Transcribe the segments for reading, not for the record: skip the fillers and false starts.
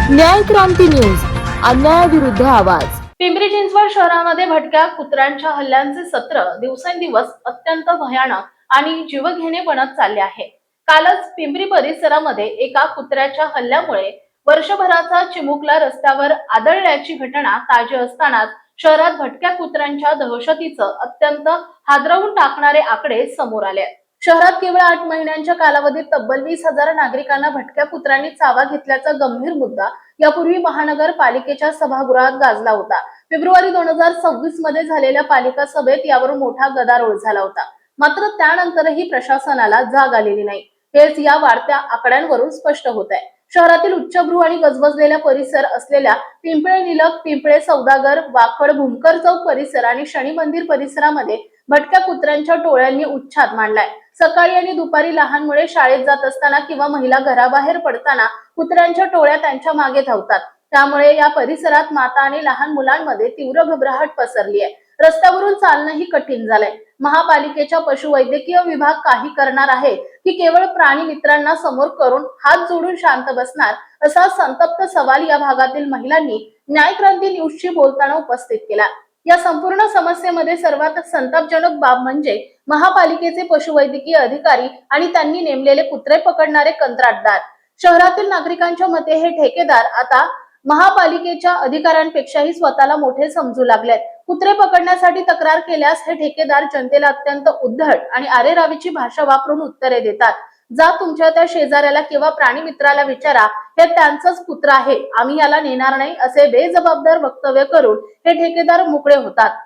न्याय क्रांती न्यूज, अन्यायाविरुद्ध आवाज। पिंपरी चिंचवड शहरामध्ये भटक्या कुत्र्यांच्या हल्ल्यांचे सत्र दिवसेंदिवस अत्यंत भयानक आणि जीवघेणे बनत चालले आहे। कालच पिंपरी परिसरामध्ये एका कुत्र्याच्या हल्ल्यामुळे वर्षभराचा चिमुकला रस्त्यावर आदळल्याची घटना ताजी असतानाच शहरात भटक्या कुत्र्यांच्या दहशतीचं अत्यंत हादरवून टाकणारे आकडे समोर आले। शहरात केवळ 8 महिन्यांच्या कालावधीत तब्बल 20,000 नागरिकांना भटक्या कुत्र्यांनी चावा घेतल्याचा गंभीर मुद्दा यापूर्वी महानगरपालिकेच्या सभागृहात गाजला होता। फेब्रुवारी 2026 मध्ये झालेल्या पालिका सभेत यावर मोठा गदारोळ झाला होता। मात्र त्यानंतरही प्रशासनाला जाग आलेली नाही, हेच या वाढत्या आकड्यांवरून स्पष्ट होत आहे। शहरातील उच्चभ्रू आणि गजबजलेला परिसर असलेल्या पिंपळे निलक, पिंपळे सौदागर, वाकड, भूमकर चौक परिसर आणि शनी मंदिर परिसरामध्ये भटक्या कुत्र्यांच्या टोळ्यांनी उच्छाद मांडलाय। सकाळी आणि दुपारी लहान मुले शाळेत जात असताना किंवा महिला घराबाहेर पडताना कुत्र्यांच्या टोळ्या त्यांच्या मागे धावतात। त्यामुळे या परिसरात माता आणि लहान मुलांमध्ये तीव्र घबराहट पसरली आहे। रस्त्यावरून चालणंही कठीण झालंय। महापालिकेच्या पशुवैद्यकीय विभाग काही करणार आहे की केवळ प्राणी मित्रांना समोर करून हात जोडून शांत बसणार, असा संतप्त सवाल या भागातील महिलांनी न्याय क्रांती न्यूजशी बोलताना उपस्थित केला। या संपूर्ण समस्येमध्ये सर्वात संतापजनक बाब म्हणजे महापालिकेचे पशुवैद्यकीय अधिकारी आणि त्यांनी नेमलेले कुत्रे पकडणारे कंत्राटदार। शहरातील नागरिकांच्या मते हे ठेकेदार आता महापालिकेच्या अधिकाऱ्यांपेक्षाही स्वतःला मोठे समजू लागलेत। कुत्रे पकडण्यासाठी तक्रार केल्यास हे ठेकेदार जनतेला अत्यंत उद्धट आणि आरेरावीची भाषा वापरून उत्तरे देतात। जा तुमच्या त्या शेजाऱ्याला किंवा प्राणी मित्राला विचारा, हे त्यांचंच कुत्र आहे, आम्ही याला नेणार नाही, असे बेजबाबदार वक्तव्य करून हे ठेकेदार मोकळे होतात।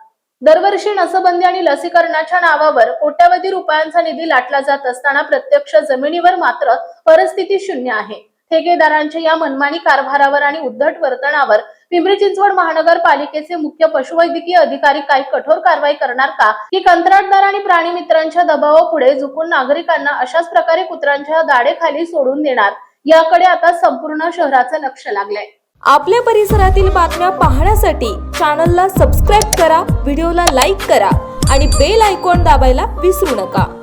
दरवर्षी नसबंदी आणि लसीकरणाच्या नावावर कोट्यावधी रुपयांचा निधी लाटला जात असताना प्रत्यक्ष जमिनीवर मात्र परिस्थिती शून्य आहे। ठेकेदारांच्या या मनमानी कारभारावर आणि उद्धट वर्तनावर पिंपरी चिंचवड महानगरपालिकेचे मुख्य पशुवैद्यकीय अधिकारी काही कठोर कारवाई करणार का, की कंत्राटदार आणि प्राणी मित्रांच्या दबावापुढे झुकून नागरिकांना अशाच प्रकारे कुत्र्यांच्या दाढेखाली सोडून देणार, याकडे आता संपूर्ण शहराचं लक्ष लागलंय। आपल्या परिसरातील बातम्या पाहण्यासाठी चॅनलला सबस्क्राईब करा, व्हिडिओला लाईक करा आणि बेल आयकॉन दाबायला विसरू नका।